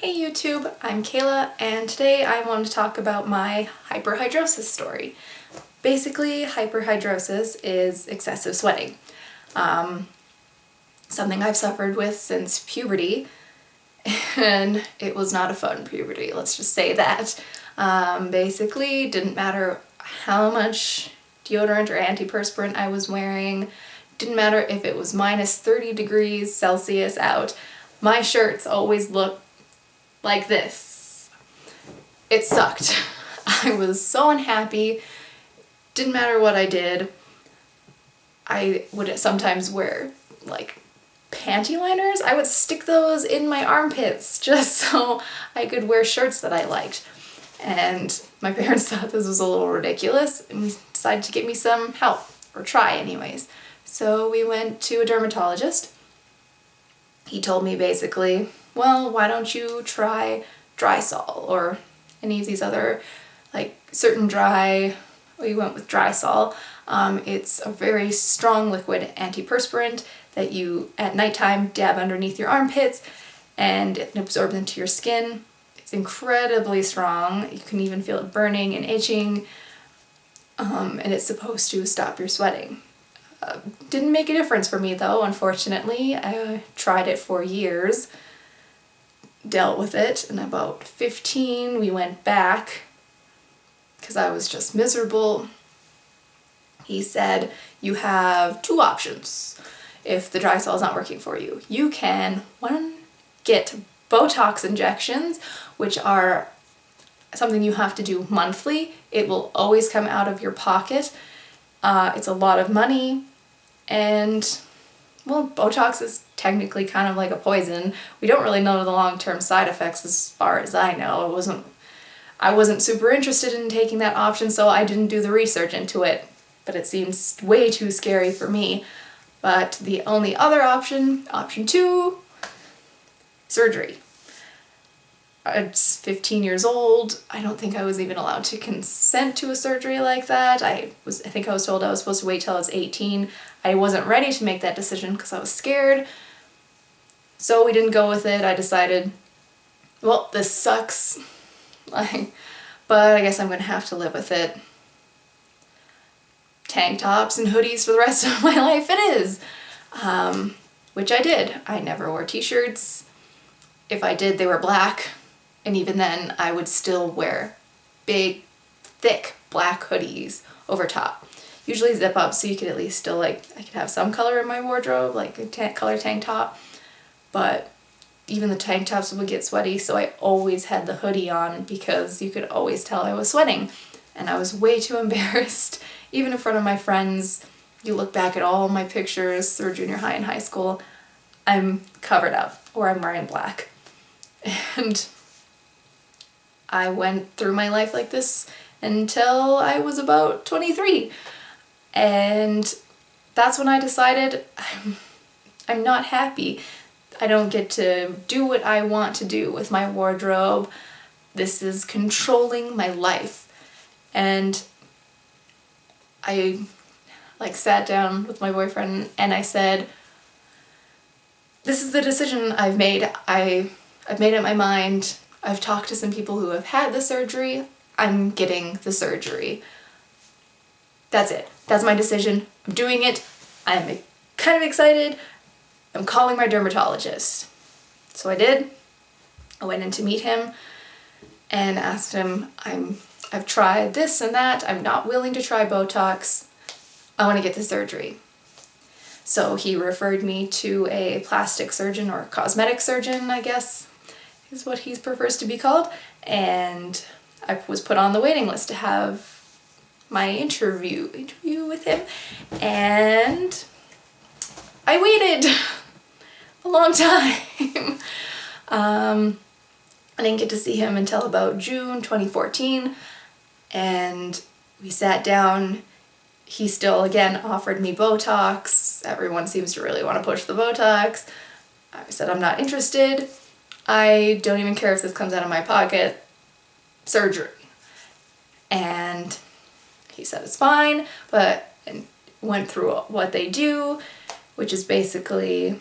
Hey YouTube, I'm Kayla, and today I want to talk about my hyperhidrosis story. Basically, hyperhidrosis is excessive sweating. Something I've suffered with since puberty, and it was not a fun puberty, let's just say that. Basically, didn't matter how much deodorant or antiperspirant I was wearing, didn't matter if it was minus 30 degrees Celsius out, my shirts always looked like this. It sucked. I was so unhappy. Didn't matter what I did. I would sometimes wear like panty liners. I would stick those in my armpits just so I could wear shirts that I liked. And my parents thought this was a little ridiculous and we decided to get me some help, or try anyways. So we went to a dermatologist. He told me basically, well, why don't you try Drysol or any of these other, like certain dry, we went with Drysol. It's a very strong liquid antiperspirant that you, at nighttime, dab underneath your armpits and it absorbs into your skin. It's incredibly strong. You can even feel it burning and itching, and it's supposed to stop your sweating. Didn't make a difference for me though, unfortunately. I tried it for years, dealt with it, and about 15 we went back because I was just miserable. He said, you have two options if the Drysol is not working for you. You can, one, get Botox injections, which are something you have to do monthly. It will always come out of your pocket. It's a lot of money, and well, Botox is technically kind of like a poison. We don't really know the long-term side effects as far as I know. I wasn't super interested in taking that option, so I didn't do the research into it, but it seems way too scary for me. But the only other option, option 2, surgery. I was 15 years old. I don't think I was even allowed to consent to a surgery like that. I think I was told I was supposed to wait till I was 18. I wasn't ready to make that decision because I was scared. So we didn't go with it. I decided, well, this sucks. But I guess I'm gonna have to live with it. Tank tops and hoodies for the rest of my life it is. Which I did. I never wore t-shirts. If I did, they were black. And even then, I would still wear big, thick black hoodies over top. Usually zip up so you could at least still I could have some color in my wardrobe, like a color tank top. But even the tank tops would get sweaty, so I always had the hoodie on because you could always tell I was sweating. And I was way too embarrassed, even in front of my friends. You look back at all my pictures through junior high and high school, I'm covered up or I'm wearing black. And I went through my life like this until I was about 23. And that's when I decided I'm not happy. I don't get to do what I want to do with my wardrobe. This is controlling my life. And I sat down with my boyfriend and I said, this is the decision I've made. I've made up my mind. I've talked to some people who have had the surgery. I'm getting the surgery. That's it. That's my decision. I'm doing it. I'm kind of excited. I'm calling my dermatologist. So I did. I went in to meet him and asked him, I've tried this and that. I'm not willing to try Botox. I want to get the surgery. So he referred me to a plastic surgeon, or cosmetic surgeon, I guess is what he prefers to be called. And I was put on the waiting list to have my interview with him. And I waited a long time. I didn't get to see him until about June 2014, and we sat down. He still, again, offered me Botox. Everyone seems to really want to push the Botox. I said, I'm not interested. I don't even care if this comes out of my pocket. Surgery. And he said it's fine, but went through what they do, which is basically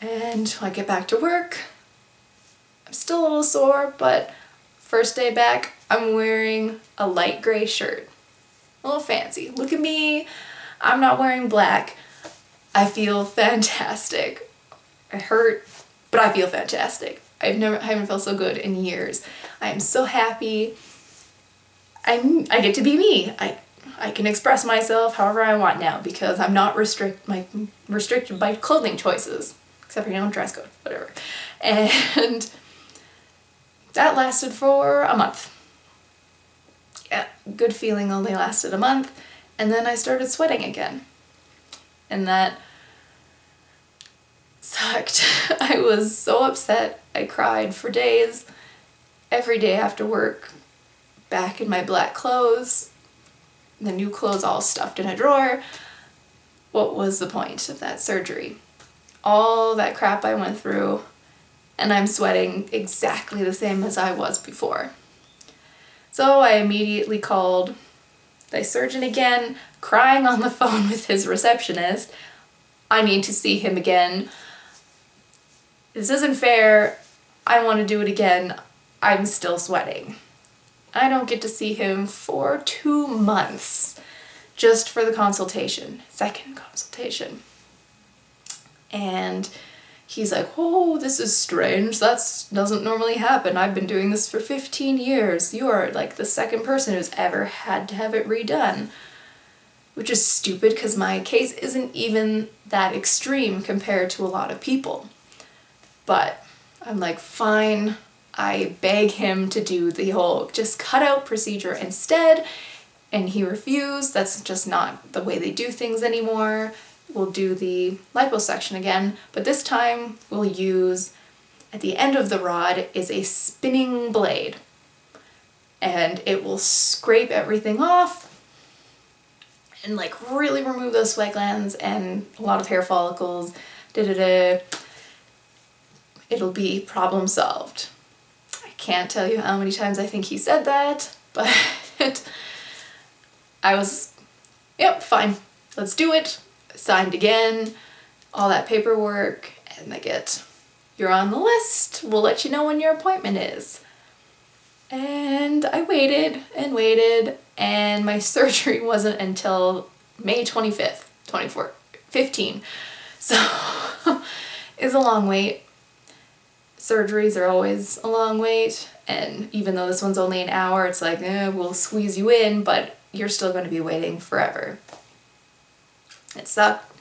And I get back to work. I'm still a little sore, but first day back, I'm wearing a light gray shirt. A little fancy. Look at me. I'm not wearing black. I feel fantastic. I hurt, but I feel fantastic. I haven't felt so good in years. I am so happy. I get to be me. I can express myself however I want now because I'm not restricted by clothing choices, except for, dress code, whatever. And that lasted for a month. Yeah, good feeling only lasted a month, and then I started sweating again. And that sucked. I was so upset. I cried for days, every day after work, back in my black clothes, the new clothes all stuffed in a drawer. What was the point of that surgery? All that crap I went through, and I'm sweating exactly the same as I was before. So I immediately called the surgeon again, crying on the phone with his receptionist. I need to see him again. This isn't fair. I want to do it again. I'm still sweating. I don't get to see him for 2 months just for the consultation, second consultation. And he's like, oh, this is strange. That doesn't normally happen. I've been doing this for 15 years. You are like the second person who's ever had to have it redone. Which is stupid because my case isn't even that extreme compared to a lot of people. But I'm like, fine. I beg him to do the whole just cut out procedure instead. And he refused. That's just not the way they do things anymore. We'll do the liposuction again, but this time we'll use, at the end of the rod is a spinning blade. And it will scrape everything off and like really remove those sweat glands and a lot of hair follicles. It'll be problem solved. I can't tell you how many times I think he said that, but I was, yep, fine, let's do it. Signed again, all that paperwork, and I get, you're on the list, we'll let you know when your appointment is. And I waited and waited, and my surgery wasn't until May 25th, 2015. So it's a long wait. Surgeries are always a long wait, and even though this one's only an hour, it's like, we'll squeeze you in, but you're still going to be waiting forever. It sucked.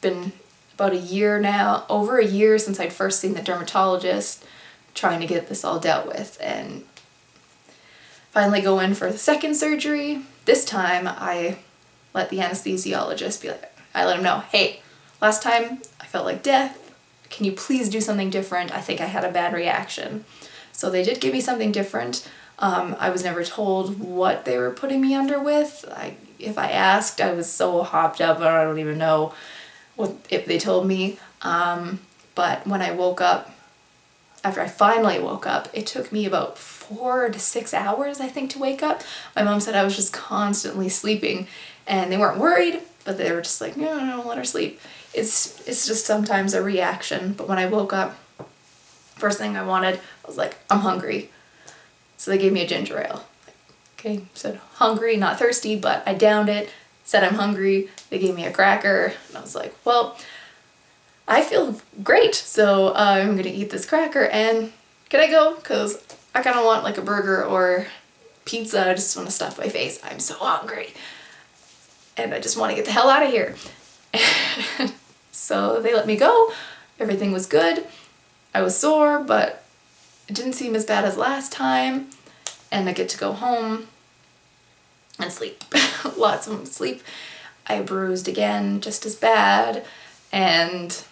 Been about a year now, over a year since I'd first seen the dermatologist, trying to get this all dealt with, and finally go in for the second surgery. This time I let the anesthesiologist be like, I let him know, hey, last time I felt like death. Can you please do something different? I think I had a bad reaction. So they did give me something different. I was never told what they were putting me under with. If I asked, I was so hopped up, I don't even know if they told me. But when I woke up, after I finally woke up, it took me about 4 to 6 hours, I think, to wake up. My mom said I was just constantly sleeping, and they weren't worried, but they were just like, no, let her sleep. It's just sometimes a reaction. But when I woke up, first thing I wanted, I was like, I'm hungry. So they gave me a ginger ale. Okay, said hungry, not thirsty, but I downed it, said I'm hungry. They gave me a cracker, and I was like, well, I feel great, so I'm gonna eat this cracker, and can I go? Because I kind of want like a burger or pizza. I just want to stuff my face. I'm so hungry. And I just want to get the hell out of here. So they let me go. Everything was good. I was sore, but it didn't seem as bad as last time. And I get to go home and sleep. Lots of sleep. I bruised again, just as bad. And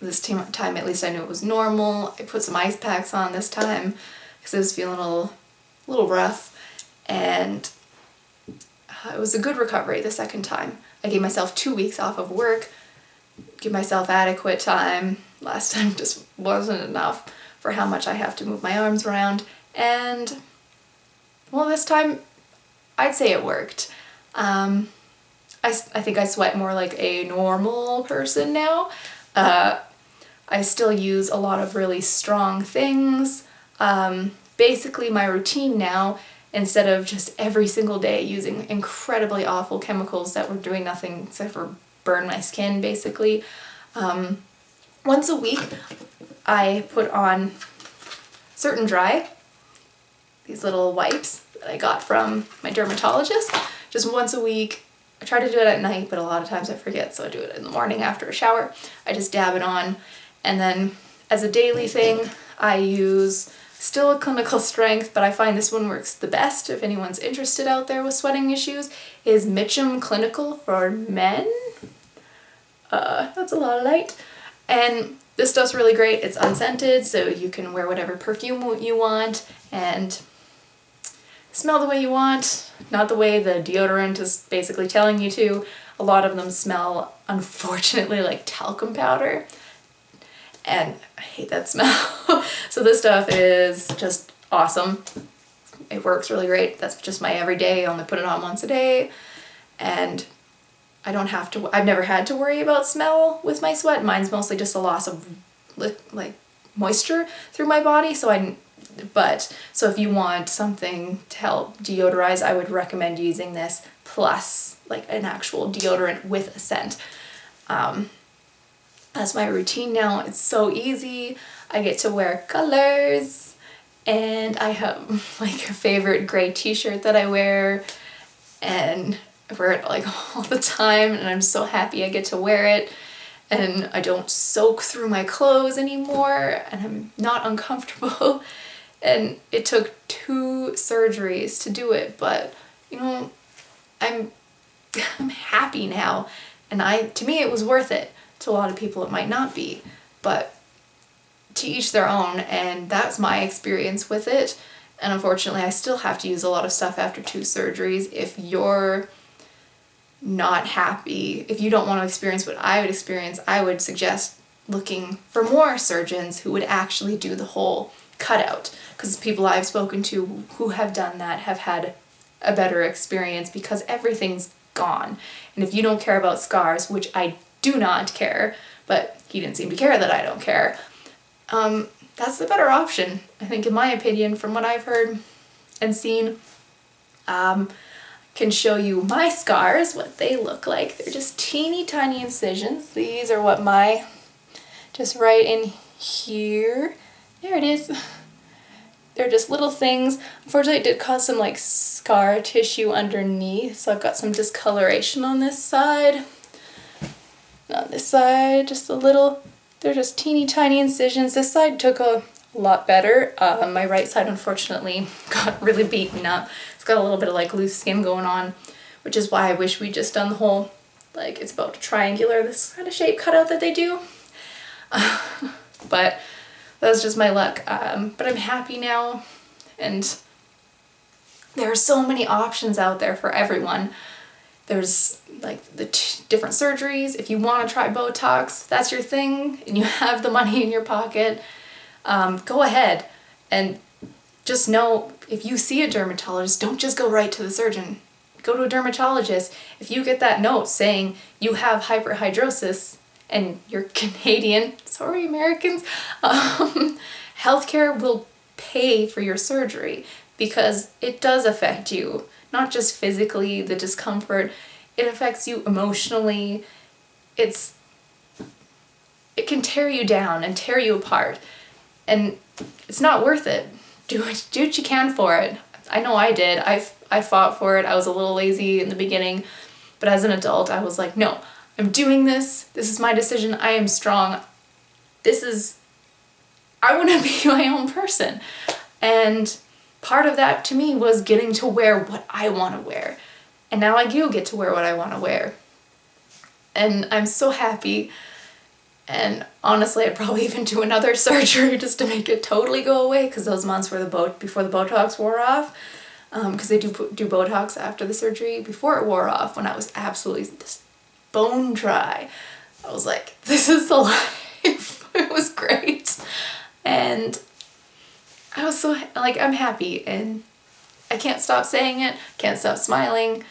this time at least I knew it was normal. I put some ice packs on this time because I was feeling a little rough. And it was a good recovery the second time. I gave myself 2 weeks off of work, give myself adequate time. Last time just wasn't enough for how much I have to move my arms around. And, well, this time I'd say it worked. I think I sweat more like a normal person now. I still use a lot of really strong things. Basically my routine now, instead of just every single day using incredibly awful chemicals that were doing nothing except for burn my skin basically, once a week I put on Certain Dry, these little wipes that I got from my dermatologist, just once a week. I try to do it at night, but a lot of times I forget, so I do it in the morning after a shower. I just dab it on, and then as a daily thing, I use still a clinical strength, but I find this one works the best if anyone's interested out there with sweating issues, is Mitchum Clinical for Men. That's a lot of light. And this stuff's really great. It's unscented, so you can wear whatever perfume you want and smell the way you want, not the way the deodorant is basically telling you to. A lot of them smell, unfortunately, like talcum powder, and I hate that smell. So this stuff is just awesome. It works really great. That's just my everyday. I only put it on once a day, and I don't have to, I've never had to worry about smell with my sweat. Mine's mostly just a loss of like moisture through my body, so so if you want something to help deodorize, I would recommend using this plus like an actual deodorant with a scent. That's my routine now. It's so easy. I get to wear colors, and I have like a favorite gray t-shirt that I wear, and I wear it like all the time, and I'm so happy I get to wear it. And I don't soak through my clothes anymore, and I'm not uncomfortable. And it took 2 surgeries to do it, but you know, I'm happy now, and to me it was worth it. To a lot of people it might not be, but to each their own, and that's my experience with it. And unfortunately I still have to use a lot of stuff after 2 surgeries. If you're not happy, if you don't want to experience what I would experience, I would suggest looking for more surgeons who would actually do the whole cutout, because people I've spoken to who have done that have had a better experience because everything's gone. And if you don't care about scars, which I do not care, but he didn't seem to care that I don't care, that's the better option, I think, in my opinion, from what I've heard and seen. Can show you my scars, what they look like. They're just teeny tiny incisions. These are what just right in here. There it is. They're just little things. Unfortunately, it did cause some like scar tissue underneath, so I've got some discoloration on this side. On this side, just a little. They're just teeny tiny incisions. This side took a lot better. My right side, unfortunately, got really beaten up. It's got a little bit of like loose skin going on, which is why I wish we'd just done the whole, like, it's about triangular, this kind of shape cutout that they do. But that's just my luck. But I'm happy now, and there are so many options out there for everyone. There's like the different surgeries. If you want to try Botox, that's your thing, and you have the money in your pocket, go ahead. And just know, if you see a dermatologist, don't just go right to the surgeon. Go to a dermatologist. If you get that note saying you have hyperhidrosis and you're Canadian, sorry Americans, healthcare will pay for your surgery, because it does affect you. Not just physically, the discomfort, it affects you emotionally. It can tear you down and tear you apart, and it's not worth it. Do what you can for it. I know I did. I fought for it. I was a little lazy in the beginning, but as an adult I was like, no, I'm doing this. This is my decision. I am strong. I want to be my own person. And part of that to me was getting to wear what I want to wear. And now I do get to wear what I want to wear. And I'm so happy. And honestly, I'd probably even do another surgery just to make it totally go away, because those months were before the Botox wore off. Because they do Botox after the surgery. Before it wore off, when I was absolutely just bone dry, I was like, this is the life. It was great. And I was so, like, I'm happy, and I can't stop saying it, can't stop smiling.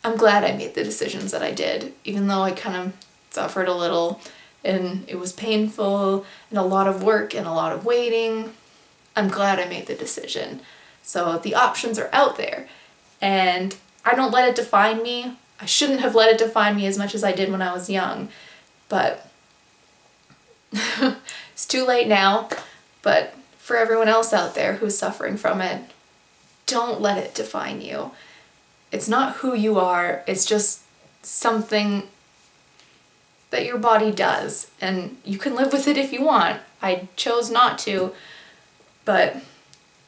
I'm glad I made the decisions that I did, even though I kind of suffered a little and it was painful and a lot of work and a lot of waiting. I'm glad I made the decision. So the options are out there, and I don't let it define me. I shouldn't have let it define me as much as I did when I was young, but it's too late now. But for everyone else out there who's suffering from it, don't let it define you. It's not who you are, it's just something that your body does, and you can live with it if you want. I chose not to, but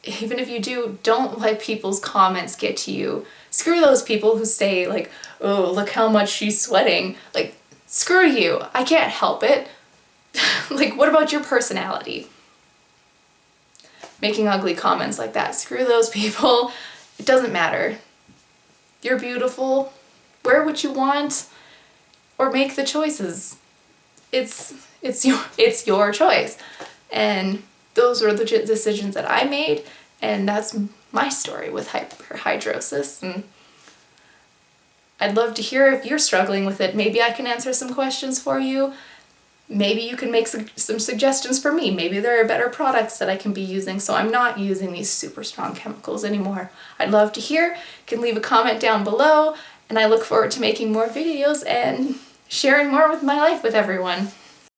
even if you do, don't let people's comments get to you. Screw those people who say like, oh, look how much she's sweating. Like, screw you, I can't help it. Like, what about your personality? Making ugly comments like that, screw those people. It doesn't matter. You're beautiful. Wear what you want, or make the choices. It's your choice. And those were the decisions that I made, and that's my story with hyperhidrosis. And I'd love to hear if you're struggling with it. Maybe I can answer some questions for you. Maybe you can make some suggestions for me. Maybe there are better products that I can be using, so I'm not using these super strong chemicals anymore. I'd love to hear. You can leave a comment down below, and I look forward to making more videos and sharing more with my life with everyone.